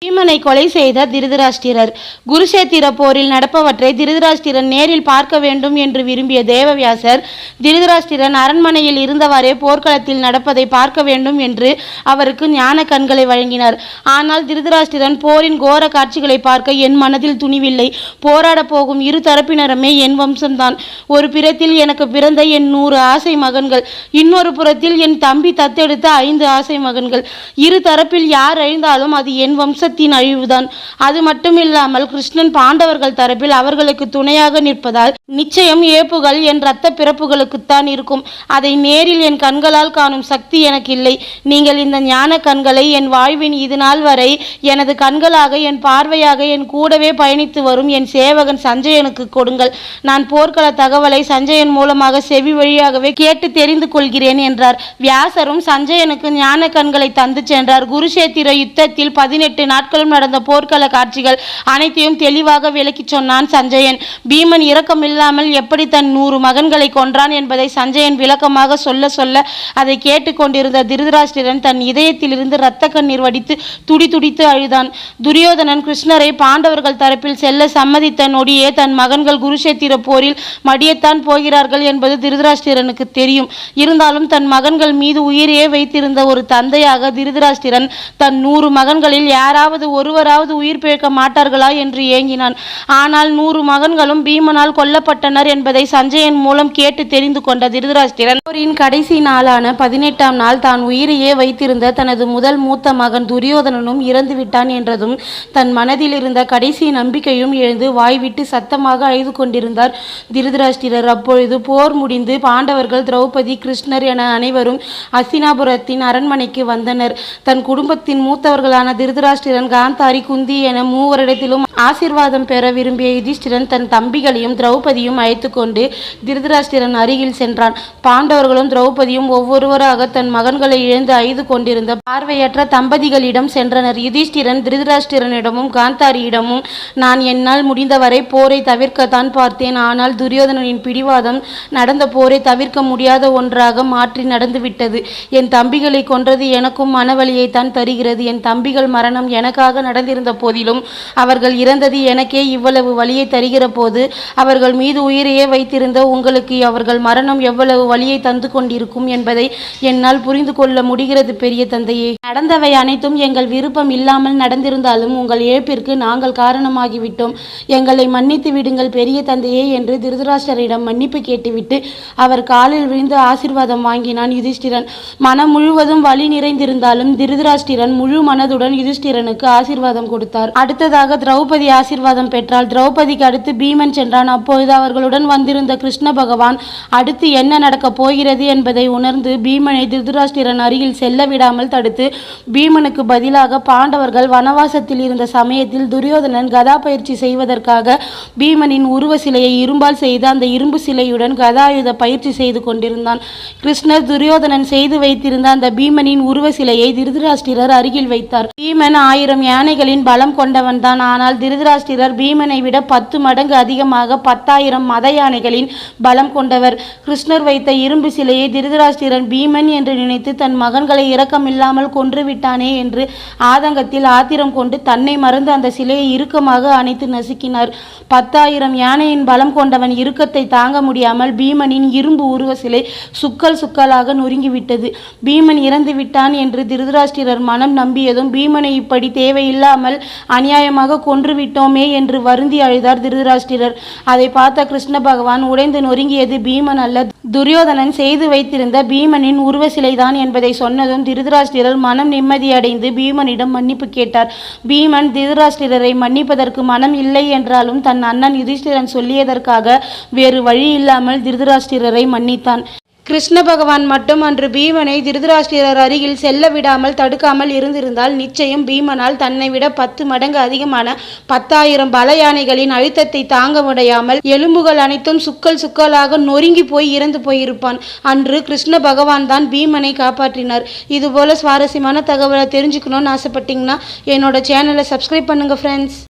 பீமனை கொலை செய்த திருதராஷ்டிரர். குருஷேத்திர போரில் நடப்பவற்றை திருதராஷ்டிரன் நேரில் பார்க்க வேண்டும் என்று விரும்பிய தேவவியாசர் திருதராஷ்டிரன் அரண்மனையில் இருந்தவாறே போர்க்களத்தில் நடப்பதை பார்க்க வேண்டும் என்று அவருக்கு ஞான கண்களை வழங்கினார். ஆனால் திருதராஷ்டிரன் போரின் கோர காட்சிகளை பார்க்க என் மனதில் துணிவில்லை. போராட போகும் இரு தரப்பினருமே என் வம்சம்தான். ஒரு புறத்தில் எனக்கு பிறந்த என் 100 ஆசை மகன்கள், இன்னொரு புறத்தில் என் தம்பி தத்தெடுத்த 5 ஆசை மகன்கள். இரு தரப்பில் யார் அழிந்தாலும் அது என் வம்ச அழிவுதான். அது மட்டுமில்லாமல் கிருஷ்ணன் பாண்டவர்கள் தரப்பில் அவர்களுக்கு துணையாக நிற்பதால் நிச்சயம் ஏப்புகள் என் இரத்த பிறப்புகளுக்குத்தான் இருக்கும். அதை நேரில் என் கண்களால் காணும் சக்தி எனக்கு இல்லை. நீங்கள் இந்த ஞான கண்களை என் வாழ்வின் இது நாள் வரை எனது கண்களாக, என் பார்வையாக, என் கூடவே பயணித்து வரும் என் சேவகன் சஞ்சயனுக்கு கொடுங்கள். நான் போர்க்கள தகவலை சஞ்சயன் மூலமாக செவி வழியாகவே கேட்டு தெரிந்து கொள்கிறேன் என்றார். வியாசரும் சஞ்சயனுக்கு ஞான கண்களை தந்து சென்றார். குருஷேத்திர யுத்தத்தில் 18 நாட்களும் நடந்த போர்க்கள காட்சிகள் அனைத்தையும் தெளிவாக விளக்கி சொன்னான் சஞ்சயன். பீமன் இரக்கமில்லாமல் எப்படி தன் 100 மகன்களை கொன்றான் என்பதை சஞ்சயன் விளக்கமாக சொல்ல சொல்ல அதை கேட்டுக்கொண்டிருந்த திருதராஷ்டிரன் தன் இதயத்திலிருந்து இரத்த கண்ணீர் வடித்து துடி துடித்து அழுதான். துரியோதனன் கிருஷ்ணரை பாண்டவர்கள் தரப்பில் செல்ல சம்மதித்த நொடியே தன் மகன்கள் குருஷேத்திர போரில் மடியத்தான் போகிறார்கள் என்பது திருதராஷ்டிரனுக்கு தெரியும். இருந்தாலும் தன் மகன்கள் மீது உயிரையே வைத்திருந்த ஒரு தந்தையாக திருதராஷ்டிரன் தன் 100 மகன்களில் யாராவது ஒருவராவது உயிர் பிழைக்க மாட்டார்களா என்று ஏங்கினான். ஆனால் 100 மகன்களும் பீமனால் கொல்லப்பட்டனர் என்பதை சஞ்சயன் மூலம் கேட்டு தெரிந்து கொண்ட திருதராஷ்டிரன் போரின் கடைசி நாளான 18ஆம் நாள் தான் உயிரையே வைத்திருந்த தனது முதல் மூத்த மகன் துரியோதனனும் இறந்துவிட்டான் என்றதும் தன் மனதில் இருந்த கடைசி நம்பிக்கையும் எழுந்து வாய்விட்டு சத்தமாக அழுது கொண்டிருந்தார் திருதராஷ்டிரர். அப்பொழுது போர் முடிந்து பாண்டவர்கள், திரௌபதி, கிருஷ்ணர் என அனைவரும் ஹஸ்தினாபுரத்தின் அரண்மனைக்கு வந்தனர். தன் குடும்பத்தின் மூத்தவர்களான திருதராஷ்டிரன், காந்தாரி, குந்தி என 3 வருடத்திலும் ஆசீர்வாதம் பெற விரும்பிய யுதிஷ்டிரன் தன் தம்பிகளையும் திரௌபதியும் அழைத்து கொண்டு திருதராஷ்டிரன் அருகில் சென்றான். பாண்டவர்களும் திரௌபதியும் ஒவ்வொருவராக தன் மகன்களை இழந்து அழுது கொண்டிருந்த பார்வையற்ற தம்பதிகளிடம் சென்றனர். யுதிஷ்டிரன் திருதராஷ்டிரனிடமும் காந்தாரியிடமும், நான் என்னால் முடிந்தவரை போரை தவிர்க்கத்தான் பார்த்தேன். ஆனால் துரியோதனனின் பிடிவாதம் நடந்த போரை தவிர்க்க முடியாத ஒன்றாக மாற்றி நடந்துவிட்டது. என் தம்பிகளை கொன்றது எனக்கும் மனவலியைத்தான் தருகிறது. என் தம்பிகள் மரணம் எனக்காக நடந்திருந்த போதிலும் அவர்கள் இறந்தது எனக்கே இவ்வளவு வலியை தருகிற போது அவர்கள் மீது உயிரையே வைத்திருந்த உங்களுக்கு அவர்கள் மரணம் எவ்வளவு வலியை தந்து கொண்டிருக்கும் என்பதை என்னால் புரிந்து கொள்ள முடிகிறது பெரிய தந்தையே. நடந்தவை அனைத்தும் எங்கள் விருப்பம் இல்லாமல் நடந்திருந்தாலும் உங்கள் இழப்பிற்கு நாங்கள் காரணமாகிவிட்டோம். எங்களை மன்னித்து விடுங்கள் பெரிய தந்தையே என்று திருதராஷ்டிரரிடம் மன்னிப்பு கேட்டுவிட்டு அவர் காலில் விழுந்து ஆசீர்வாதம் வாங்கினான் யுதிஷ்டிரன். மனம் முழுவதும் வலி நிறைந்திருந்தாலும் திருதராஷ்டிரன் முழு மனதுடன் யுதிஷ்டிரனுக்கு ஆசீர்வாதம் கொடுத்தார். அடுத்ததாக திரௌபதி ஆசீர்வாதம் பெற்றாள். திரௌபதிக்கு அடுத்து பீமன் சென்றான். அப்பொழுது அவர்களுடன் வந்திருந்த கிருஷ்ண பகவான் அடுத்து என்ன நடக்கப் போகிறது என்பதை உணர்ந்து பீமனை திருதராஷ்டிரன் அருகில் செல்ல விடாமல் தடுத்து, பீமனுக்கு பதிலாக பாண்டவர்கள் வனவாசத்தில் இருந்த சமயத்தில் துரியோதனன் கதா பயிற்சி செய்வதற்காக பீமனின் உருவ சிலையை இரும்பால் செய்து அந்த இரும்பு சிலையுடன் கதாயுத பயிற்சி செய்து கொண்டிருந்தான். கிருஷ்ணர் துரியோதனன் செய்து வைத்திருந்த அந்த பீமனின் உருவ சிலையை திருதராஷ்டிரர் அருகில் வைத்தார். பீமன் 1000 யானைகளின் பலம் கொண்டவன் தான். ஆனால் திருதராஷ்டிரர் பீமனை விட 10 மடங்கு அதிகமாக 10,000 மத யானைகளின் பலம் கொண்டவர். கிருஷ்ணர் வைத்த இரும்பு சிலையை திருதராஷ்டிரன் பீமன் என்று நினைத்து தன் மகன்களை இரக்கமில்லாமல் கொன்று விட்டானே என்று ஆதங்கத்தில் ஆத்திரம் கொண்டு தன்னை மறந்து அந்த சிலையை இறுக்கமாக அணைத்து நசுக்கினார். 10,000 யானையின் பலம் கொண்டவன் இறுக்கத்தை தாங்க முடியாமல் பீமனின் இரும்பு உருவ சிலை சுக்கல் சுக்கலாக நொறுங்கிவிட்டது. பீமன் இறந்து விட்டான் என்று திருதராஷ்டிரர் மனம் நம்பியதும் பீமனை இப்படி தேவையில்லாமல் அநியாயமாக கொன்றுவிட்டோமே என்று வருந்தி அழுதார் திருதராஷ்டிரர். அதை பார்த்த கிருஷ்ண பகவான், உடைந்து நொறுங்கியது பீமன் அல்ல, துரியோதனன் செய்து வைத்திருந்த பீமனின் உருவ சிலைதான் என்பதை சொன்னதும் திருதராஷ்டிரர் மனம் நிம்மதியடைந்து பீமனிடம் மன்னிப்பு கேட்டார். பீமன் திருதராஷ்டிரரை மன்னிப்பதற்கு மனம் இல்லை என்றாலும் தன் அண்ணன் யுதிஷ்டிரன் சொல்லியதற்காக வேறு வழி இல்லாமல் திருதராஷ்டிரரை மன்னித்தான். கிருஷ்ண பகவான் மட்டும் அன்று பீமனை திருதராஷ்டிரர் அருகில் செல்ல விடாமல் தடுக்காமல் இருந்திருந்தால் நிச்சயம் பீமனால் தன்னை விட 10 மடங்கு அதிகமான 10,000 பல யானைகளின் அழுத்தத்தை தாங்க முடியாமல் எலும்புகள் அனைத்தும் சுக்கல் சுக்கலாக நொறுங்கி போய் இறந்து போயிருப்பான். அன்று கிருஷ்ண பகவான் தான் பீமனை காப்பாற்றினார். இதுபோல சுவாரஸ்யமான தகவலை தெரிஞ்சுக்கணும்னு ஆசைப்பட்டீங்கன்னா என்னோட சேனலை சப்ஸ்கிரைப் பண்ணுங்க ஃப்ரெண்ட்ஸ்.